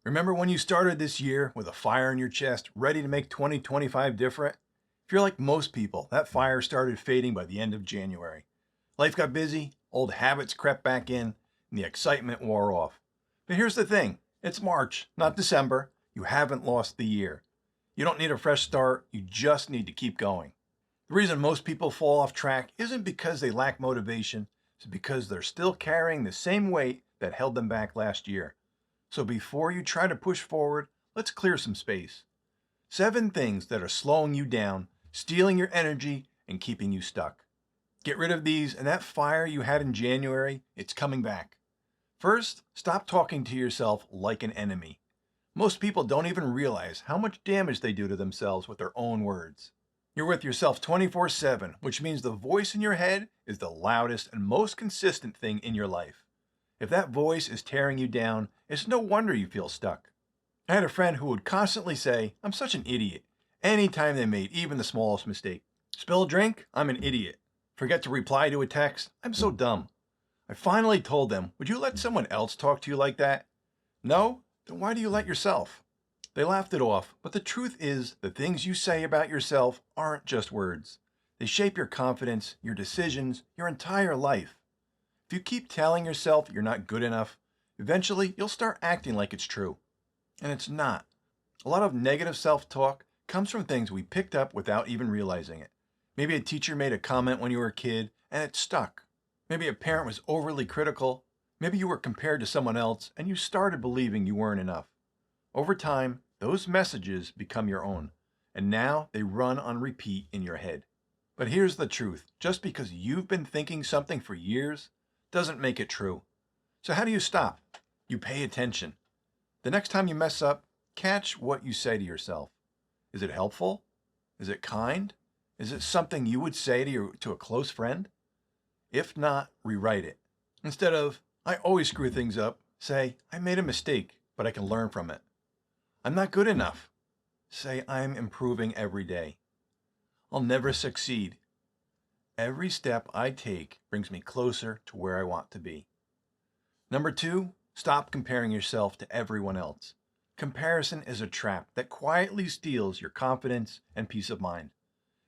Remember when you started this year with a fire in your chest, ready to make 2025 different? If you're like most people, that fire started fading by the end of January. Life got busy, old habits crept back in, and the excitement wore off. But here's the thing, it's March, not December. You haven't lost the year. You don't need a fresh start, you just need to keep going. The reason most people fall off track isn't because they lack motivation, it's because they're still carrying the same weight that held them back last year. So before you try to push forward, let's clear some space. 7 things that are slowing you down, stealing your energy, and keeping you stuck. Get rid of these, and that fire you had in January, it's coming back. First, stop talking to yourself like an enemy. Most people don't even realize how much damage they do to themselves with their own words. You're with yourself 24/7, which means the voice in your head is the loudest and most consistent thing in your life. If that voice is tearing you down, it's no wonder you feel stuck. I had a friend who would constantly say, "I'm such an idiot," anytime they made even the smallest mistake. Spill a drink? I'm an idiot. Forget to reply to a text? I'm so dumb. I finally told them, would you let someone else talk to you like that? No? Then why do you let yourself? They laughed it off, but the truth is, the things you say about yourself aren't just words. They shape your confidence, your decisions, your entire life. If you keep telling yourself you're not good enough, eventually you'll start acting like it's true. And it's not. A lot of negative self-talk comes from things we picked up without even realizing it. Maybe a teacher made a comment when you were a kid and it stuck. Maybe a parent was overly critical. Maybe you were compared to someone else and you started believing you weren't enough. Over time, those messages become your own, and now they run on repeat in your head. But here's the truth. Just because you've been thinking something for years doesn't make it true. So how do you stop? You pay attention. The next time you mess up, catch what you say to yourself. Is it helpful? Is it kind? Is it something you would say to a close friend? If not, rewrite it. Instead of, I always screw things up, say, I made a mistake, but I can learn from it. I'm not good enough. Say, I'm improving every day. I'll never succeed. Every step I take brings me closer to where I want to be. Number 2, stop comparing yourself to everyone else. Comparison is a trap that quietly steals your confidence and peace of mind.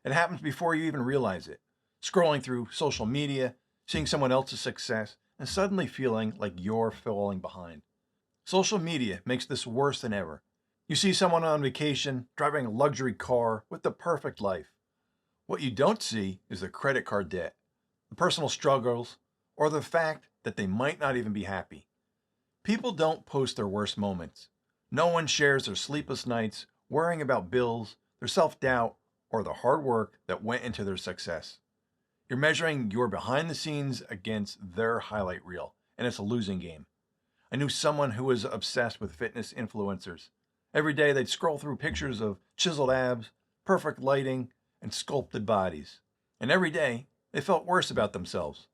It happens before you even realize it. Scrolling through social media, seeing someone else's success, and suddenly feeling like you're falling behind. Social media makes this worse than ever. You see someone on vacation, driving a luxury car with the perfect life. What you don't see is the credit card debt, the personal struggles, or the fact that they might not even be happy. People don't post their worst moments. No one shares their sleepless nights, worrying about bills, their self-doubt, or the hard work that went into their success. You're measuring your behind the scenes against their highlight reel, and it's a losing game. I knew someone who was obsessed with fitness influencers. Every day they'd scroll through pictures of chiseled abs, perfect lighting, and sculpted bodies. And every day they felt worse about themselves.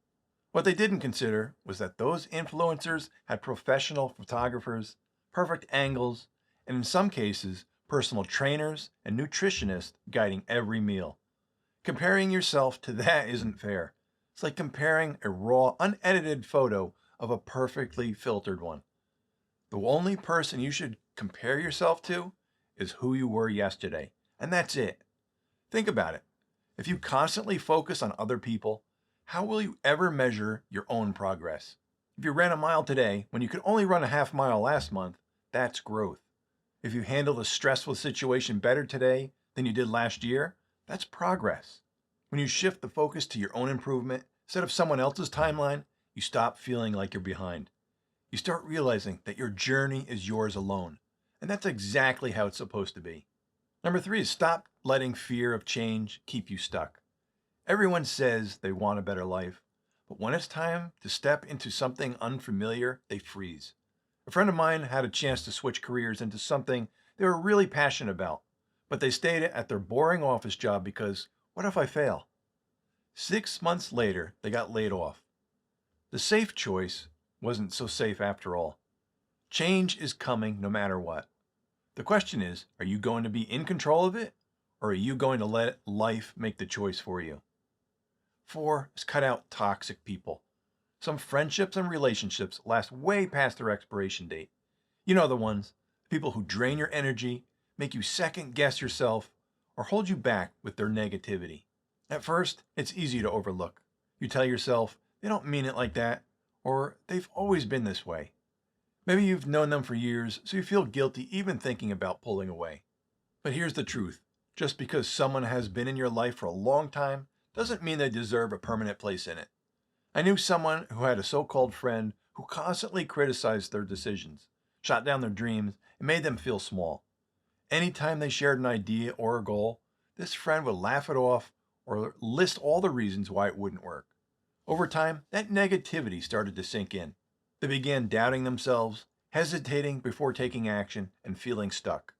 What they didn't consider was that those influencers had professional photographers, perfect angles, and in some cases, personal trainers and nutritionists guiding every meal. Comparing yourself to that isn't fair. It's like comparing a raw, unedited photo of a perfectly filtered one. The only person you should compare yourself to is who you were yesterday, and that's it. Think about it. If you constantly focus on other people, how will you ever measure your own progress? If you ran a mile today when you could only run a half mile last month, that's growth. If you handle a stressful situation better today than you did last year, that's progress. When you shift the focus to your own improvement instead of someone else's timeline, you stop feeling like you're behind. You start realizing that your journey is yours alone, and that's exactly how it's supposed to be. Number 3 is stop letting fear of change keep you stuck. Everyone says they want a better life, but when it's time to step into something unfamiliar, they freeze. A friend of mine had a chance to switch careers into something they were really passionate about, but they stayed at their boring office job because, what if I fail? 6 months later, they got laid off. The safe choice wasn't so safe after all. Change is coming no matter what. The question is, are you going to be in control of it, or are you going to let life make the choice for you? 4 is cut out toxic people. Some friendships and relationships last way past their expiration date. You know the ones. People who drain your energy, make you second guess yourself, or hold you back with their negativity. At first, it's easy to overlook. You tell yourself, they don't mean it like that, or they've always been this way. Maybe you've known them for years, so you feel guilty even thinking about pulling away. But here's the truth. Just because someone has been in your life for a long time doesn't mean they deserve a permanent place in it. I knew someone who had a so-called friend who constantly criticized their decisions, shot down their dreams, and made them feel small. Anytime they shared an idea or a goal, this friend would laugh it off or list all the reasons why it wouldn't work. Over time, that negativity started to sink in. They began doubting themselves, hesitating before taking action, and feeling stuck.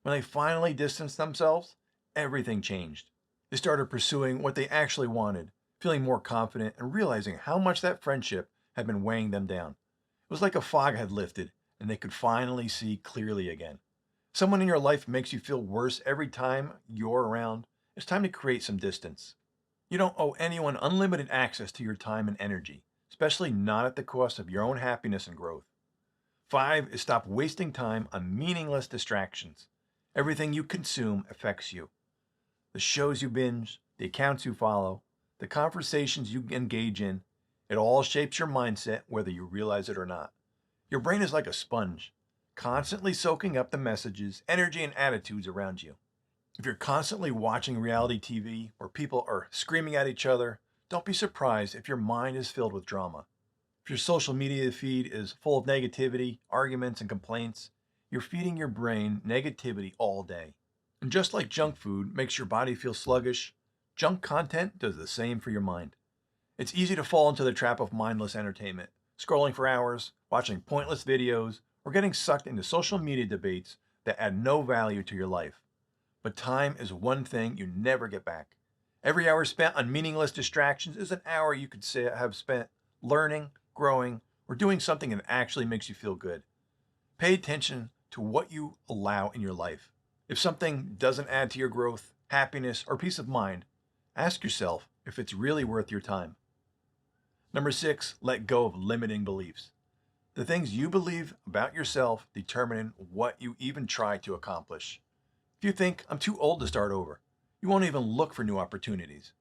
When they finally distanced themselves, everything changed. They started pursuing what they actually wanted, feeling more confident, and realizing how much that friendship had been weighing them down. It was like a fog had lifted, and they could finally see clearly again. Someone in your life makes you feel worse every time you're around. It's time to create some distance. You don't owe anyone unlimited access to your time and energy, especially not at the cost of your own happiness and growth. 5 is stop wasting time on meaningless distractions. Everything you consume affects you. The shows you binge, the accounts you follow, the conversations you engage in, it all shapes your mindset whether you realize it or not. Your brain is like a sponge, constantly soaking up the messages, energy, and attitudes around you. If you're constantly watching reality TV where people are screaming at each other, don't be surprised if your mind is filled with drama. If your social media feed is full of negativity, arguments, and complaints, you're feeding your brain negativity all day. And just like junk food makes your body feel sluggish, junk content does the same for your mind. It's easy to fall into the trap of mindless entertainment, scrolling for hours, watching pointless videos, or getting sucked into social media debates that add no value to your life. But time is one thing you never get back. Every hour spent on meaningless distractions is an hour you could have spent learning, growing, or doing something that actually makes you feel good. Pay attention to what you allow in your life. If something doesn't add to your growth, happiness, or peace of mind, ask yourself if it's really worth your time. Number 6, let go of limiting beliefs. The things you believe about yourself determine what you even try to accomplish. If you think, I'm too old to start over, you won't even look for new opportunities.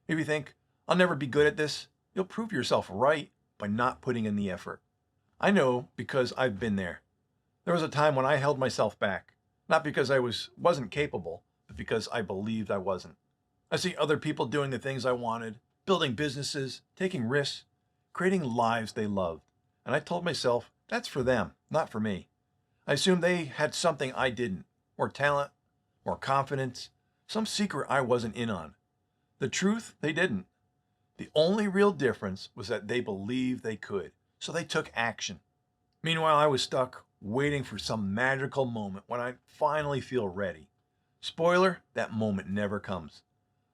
If you think, I'll never be good at this, you'll prove yourself right by not putting in the effort. I know because I've been there. There was a time when I held myself back, not because I wasn't capable, but because I believed I wasn't. I see other people doing the things I wanted, building businesses, taking risks, creating lives they loved. And I told myself, that's for them, not for me. I assumed they had something I didn't, more talent, more confidence, some secret I wasn't in on. The truth, they didn't. The only real difference was that they believed they could, so they took action. Meanwhile, I was stuck, waiting for some magical moment when I'd finally feel ready. Spoiler, that moment never comes.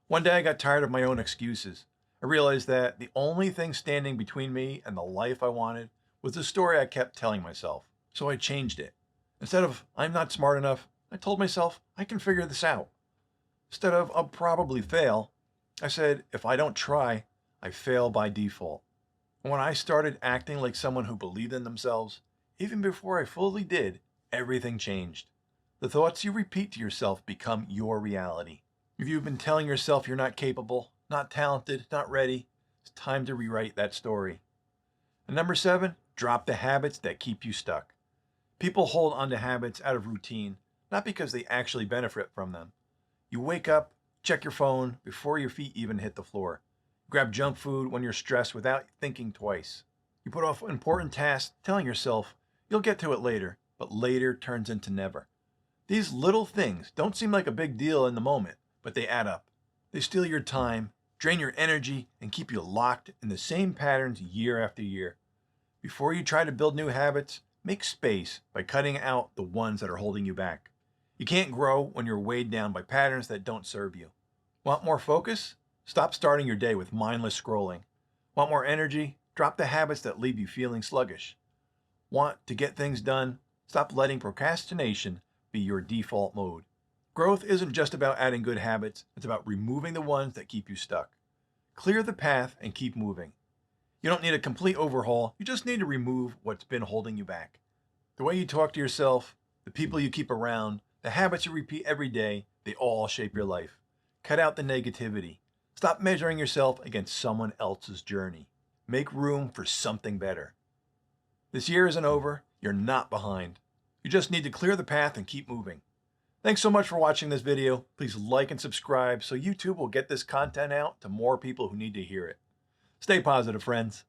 One day I got tired of my own excuses. I realized that the only thing standing between me and the life I wanted was the story I kept telling myself. So I changed it. Instead of, I'm not smart enough, I told myself, I can figure this out. Instead of, I'll probably fail, I said, if I don't try, I fail by default. And when I started acting like someone who believed in themselves, even before I fully did, everything changed. The thoughts you repeat to yourself become your reality. If you've been telling yourself you're not capable, not talented, not ready, it's time to rewrite that story. And number 7, drop the habits that keep you stuck. People hold onto habits out of routine, not because they actually benefit from them. You wake up, check your phone before your feet even hit the floor. Grab junk food when you're stressed without thinking twice. You put off important tasks, telling yourself you'll get to it later, but later turns into never. These little things don't seem like a big deal in the moment, but they add up. They steal your time, drain your energy, and keep you locked in the same patterns year after year. Before you try to build new habits, make space by cutting out the ones that are holding you back. You can't grow when you're weighed down by patterns that don't serve you. Want more focus? Stop starting your day with mindless scrolling. Want more energy? Drop the habits that leave you feeling sluggish. Want to get things done? Stop letting procrastination be your default mode. Growth isn't just about adding good habits, it's about removing the ones that keep you stuck. Clear the path and keep moving. You don't need a complete overhaul, you just need to remove what's been holding you back. The way you talk to yourself, The people you keep around, the habits you repeat every day, they all shape your life. Cut out the negativity. Stop measuring yourself against someone else's journey. Make room for something better. This year isn't over. You're not behind. You just need to clear the path and keep moving. Thanks so much for watching this video. Please like and subscribe so YouTube will get this content out to more people who need to hear it. Stay positive, friends.